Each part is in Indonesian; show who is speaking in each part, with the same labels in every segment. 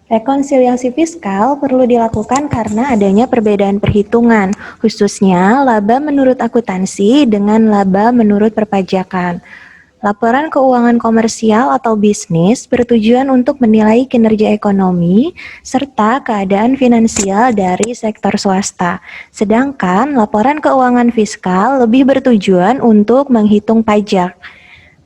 Speaker 1: Rekonsiliasi fiskal perlu dilakukan karena adanya perbedaan perhitungan, khususnya laba menurut akuntansi dengan laba menurut perpajakan. Laporan keuangan komersial atau bisnis bertujuan untuk menilai kinerja ekonomi serta keadaan finansial dari sektor swasta. Sedangkan laporan keuangan fiskal lebih bertujuan untuk menghitung pajak.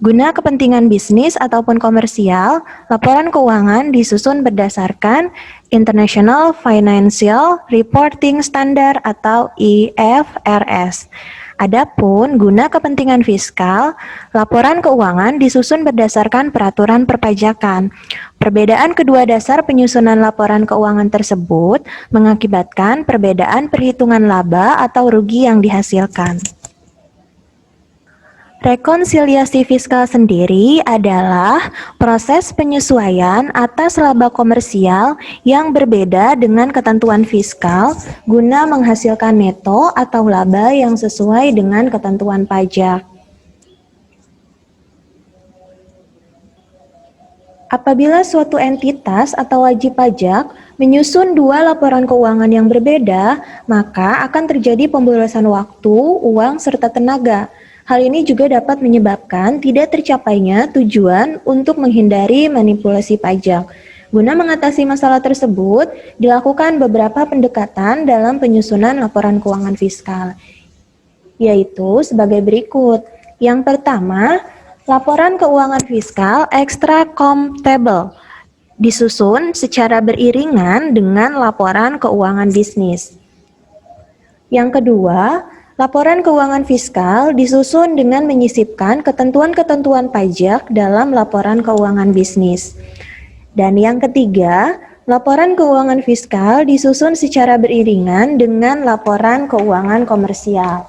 Speaker 1: Guna kepentingan bisnis ataupun komersial, laporan keuangan disusun berdasarkan International Financial Reporting Standard atau IFRS. Adapun guna kepentingan fiskal, laporan keuangan disusun berdasarkan peraturan perpajakan. Perbedaan kedua dasar penyusunan laporan keuangan tersebut mengakibatkan perbedaan perhitungan laba atau rugi yang dihasilkan. Rekonsiliasi fiskal sendiri adalah proses penyesuaian atas laba komersial yang berbeda dengan ketentuan fiskal guna menghasilkan neto atau laba yang sesuai dengan ketentuan pajak. Apabila suatu entitas atau wajib pajak menyusun dua laporan keuangan yang berbeda, maka akan terjadi pemborosan waktu, uang, serta tenaga. Hal ini juga dapat menyebabkan tidak tercapainya tujuan untuk menghindari manipulasi pajak. Guna mengatasi masalah tersebut, dilakukan beberapa pendekatan dalam penyusunan laporan keuangan fiskal, yaitu sebagai berikut. Yang pertama, laporan keuangan fiskal extra-comptable disusun secara beriringan dengan laporan keuangan bisnis. Yang kedua, laporan keuangan fiskal disusun dengan menyisipkan ketentuan-ketentuan pajak dalam laporan keuangan bisnis. Dan yang ketiga, laporan keuangan fiskal disusun secara beriringan dengan laporan keuangan komersial.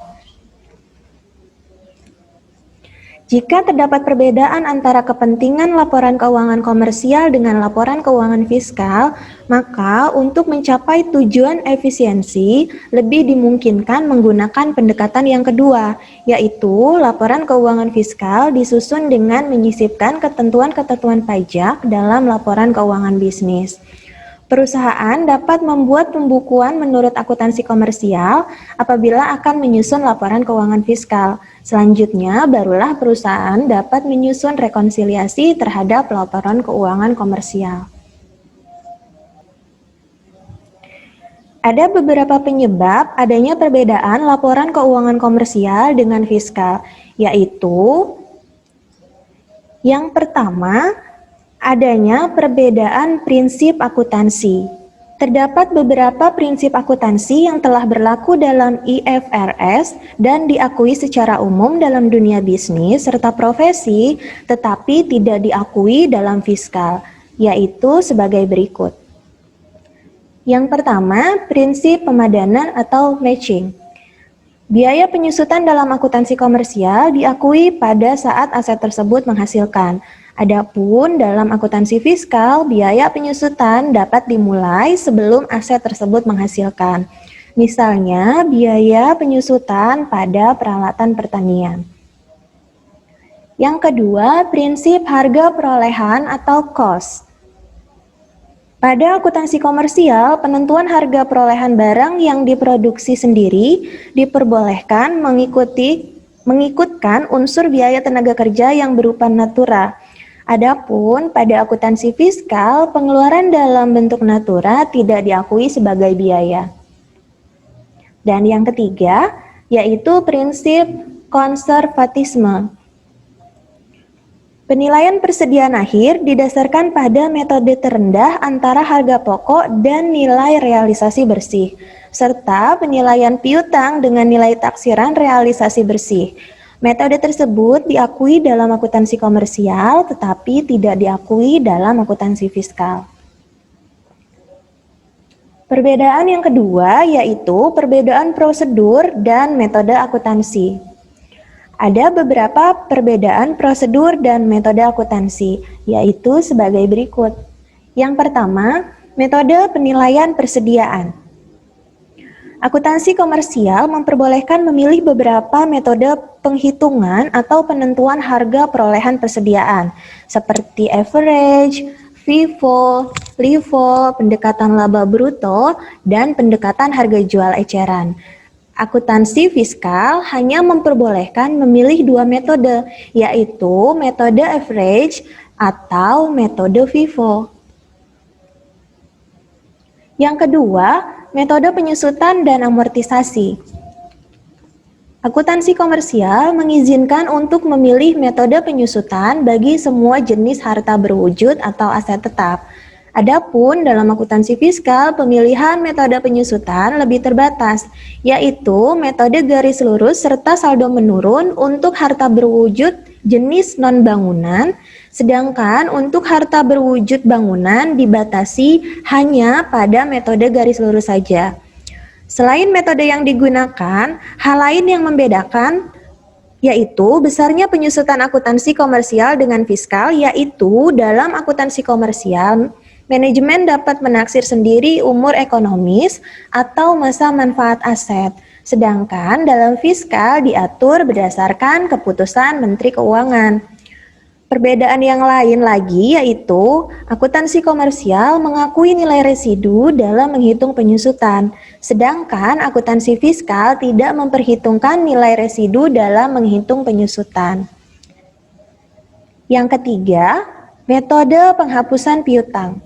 Speaker 1: Jika terdapat perbedaan antara kepentingan laporan keuangan komersial dengan laporan keuangan fiskal, maka untuk mencapai tujuan efisiensi lebih dimungkinkan menggunakan pendekatan yang kedua, yaitu laporan keuangan fiskal disusun dengan menyisipkan ketentuan-ketentuan pajak dalam laporan keuangan bisnis. Perusahaan dapat membuat pembukuan menurut akuntansi komersial apabila akan menyusun laporan keuangan fiskal. Selanjutnya, barulah perusahaan dapat menyusun rekonsiliasi terhadap laporan keuangan komersial. Ada beberapa penyebab adanya perbedaan laporan keuangan komersial dengan fiskal, yaitu yang pertama, adanya perbedaan prinsip akuntansi. Terdapat beberapa prinsip akuntansi yang telah berlaku dalam IFRS dan diakui secara umum dalam dunia bisnis serta profesi, tetapi tidak diakui dalam fiskal, yaitu sebagai berikut. Yang pertama, prinsip pemadanan atau matching. Biaya penyusutan dalam akuntansi komersial diakui pada saat aset tersebut menghasilkan. Adapun dalam akuntansi fiskal, biaya penyusutan dapat dimulai sebelum aset tersebut menghasilkan. Misalnya, biaya penyusutan pada peralatan pertanian. Yang kedua, prinsip harga perolehan atau cost. Pada akuntansi komersial, penentuan harga perolehan barang yang diproduksi sendiri diperbolehkan mengikutkan unsur biaya tenaga kerja yang berupa natura. Adapun pada akuntansi fiskal, pengeluaran dalam bentuk natura tidak diakui sebagai biaya. Dan yang ketiga, yaitu prinsip konservatisme. Penilaian persediaan akhir didasarkan pada metode terendah antara harga pokok dan nilai realisasi bersih, serta penilaian piutang dengan nilai taksiran realisasi bersih. Metode tersebut diakui dalam akuntansi komersial, tetapi tidak diakui dalam akuntansi fiskal. Perbedaan yang kedua yaitu perbedaan prosedur dan metode akuntansi. Ada beberapa perbedaan prosedur dan metode akuntansi, yaitu sebagai berikut. Yang pertama, metode penilaian persediaan. Akuntansi komersial memperbolehkan memilih beberapa metode penghitungan atau penentuan harga perolehan persediaan, seperti average, FIFO, LIFO, pendekatan laba bruto, dan pendekatan harga jual eceran. Akuntansi fiskal hanya memperbolehkan memilih dua metode, yaitu metode average atau metode FIFO. Yang kedua, metode penyusutan dan amortisasi. Akuntansi komersial mengizinkan untuk memilih metode penyusutan bagi semua jenis harta berwujud atau aset tetap. Adapun dalam akuntansi fiskal, pemilihan metode penyusutan lebih terbatas, yaitu metode garis lurus serta saldo menurun untuk harta berwujud jenis non-bangunan, sedangkan untuk harta berwujud bangunan dibatasi hanya pada metode garis lurus saja. Selain metode yang digunakan, hal lain yang membedakan yaitu besarnya penyusutan akuntansi komersial dengan fiskal, yaitu dalam akuntansi komersial, manajemen dapat menaksir sendiri umur ekonomis atau masa manfaat aset, sedangkan dalam fiskal diatur berdasarkan keputusan Menteri Keuangan. Perbedaan yang lain lagi yaitu akuntansi komersial mengakui nilai residu dalam menghitung penyusutan, sedangkan akuntansi fiskal tidak memperhitungkan nilai residu dalam menghitung penyusutan. Yang ketiga, metode penghapusan piutang.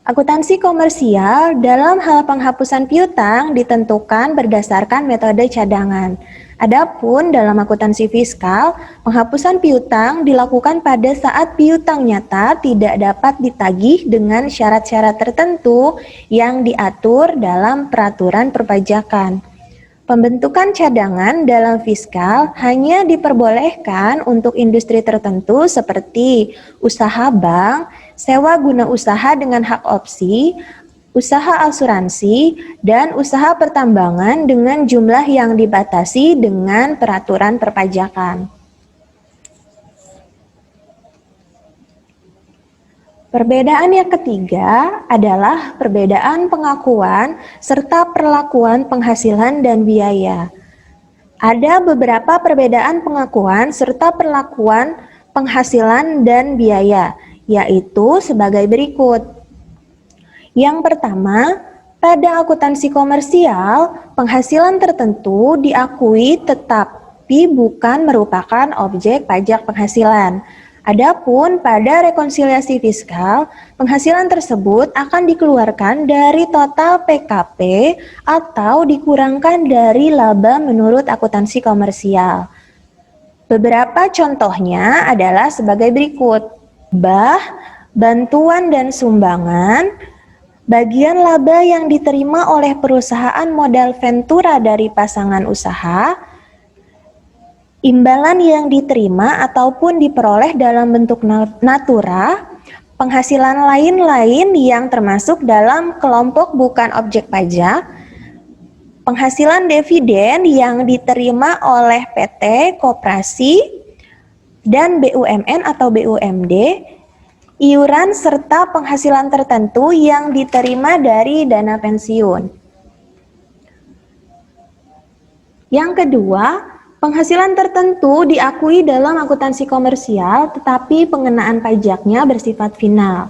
Speaker 1: Akuntansi komersial dalam hal penghapusan piutang ditentukan berdasarkan metode cadangan. Adapun dalam akuntansi fiskal, penghapusan piutang dilakukan pada saat piutang nyata tidak dapat ditagih dengan syarat-syarat tertentu yang diatur dalam peraturan perpajakan. Pembentukan cadangan dalam fiskal hanya diperbolehkan untuk industri tertentu seperti usaha bank, sewa guna usaha dengan hak opsi, usaha asuransi, dan usaha pertambangan dengan jumlah yang dibatasi dengan peraturan perpajakan. Perbedaan yang ketiga adalah perbedaan pengakuan serta perlakuan penghasilan dan biaya. Ada beberapa perbedaan pengakuan serta perlakuan penghasilan dan biaya, yaitu sebagai berikut. Yang pertama, pada akuntansi komersial, penghasilan tertentu diakui tetapi bukan merupakan objek pajak penghasilan. Adapun pada rekonsiliasi fiskal, penghasilan tersebut akan dikeluarkan dari total PKP atau dikurangkan dari laba menurut akuntansi komersial. Beberapa contohnya adalah sebagai berikut. Bantuan dan sumbangan, bagian laba yang diterima oleh perusahaan modal ventura dari pasangan usaha, imbalan yang diterima ataupun diperoleh dalam bentuk natura, penghasilan lain-lain yang termasuk dalam kelompok bukan objek pajak, penghasilan dividen yang diterima oleh PT, koperasi, dan BUMN atau BUMD, iuran serta penghasilan tertentu yang diterima dari dana pensiun. Yang kedua, penghasilan tertentu diakui dalam akuntansi komersial, tetapi pengenaan pajaknya bersifat final.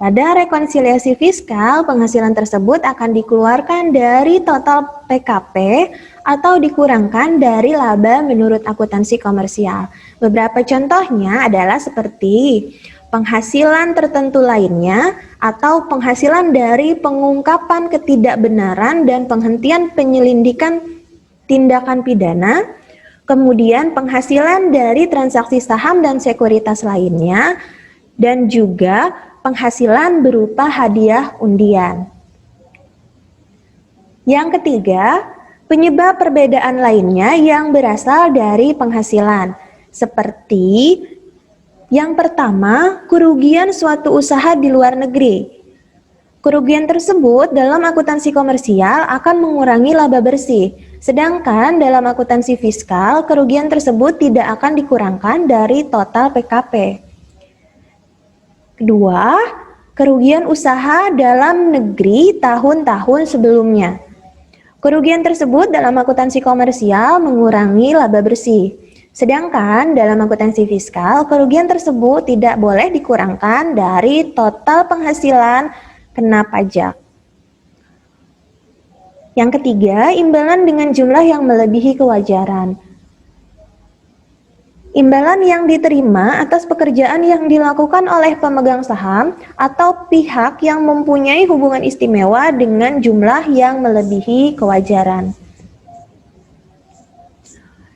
Speaker 1: Pada rekonsiliasi fiskal, penghasilan tersebut akan dikeluarkan dari total PKP atau dikurangkan dari laba menurut akuntansi komersial. Beberapa contohnya adalah seperti penghasilan tertentu lainnya atau penghasilan dari pengungkapan ketidakbenaran dan penghentian penyelidikan tindakan pidana, kemudian penghasilan dari transaksi saham dan sekuritas lainnya, dan juga penghasilan berupa hadiah undian. Yang ketiga, penyebab perbedaan lainnya yang berasal dari penghasilan, seperti yang pertama, kerugian suatu usaha di luar negeri. Kerugian tersebut dalam akuntansi komersial akan mengurangi laba bersih, sedangkan dalam akuntansi fiskal, kerugian tersebut tidak akan dikurangkan dari total PKP. Kedua, kerugian usaha dalam negeri tahun-tahun sebelumnya. Kerugian tersebut dalam akuntansi komersial mengurangi laba bersih. Sedangkan dalam akuntansi fiskal, kerugian tersebut tidak boleh dikurangkan dari total penghasilan kena pajak. Yang ketiga, imbalan dengan jumlah yang melebihi kewajaran. Imbalan yang diterima atas pekerjaan yang dilakukan oleh pemegang saham atau pihak yang mempunyai hubungan istimewa dengan jumlah yang melebihi kewajaran.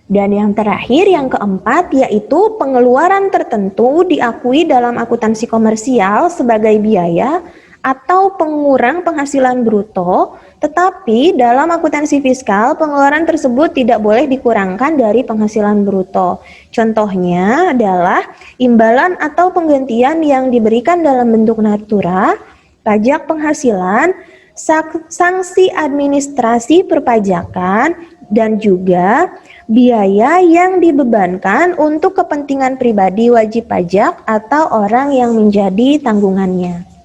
Speaker 1: Dan yang terakhir, yang keempat, yaitu pengeluaran tertentu diakui dalam akuntansi komersial sebagai biaya atau pengurang penghasilan bruto, tetapi dalam akuntansi fiskal pengeluaran tersebut tidak boleh dikurangkan dari penghasilan bruto. Contohnya adalah imbalan atau penggantian yang diberikan dalam bentuk natura, pajak penghasilan, sanksi administrasi perpajakan, dan juga biaya yang dibebankan untuk kepentingan pribadi wajib pajak atau orang yang menjadi tanggungannya.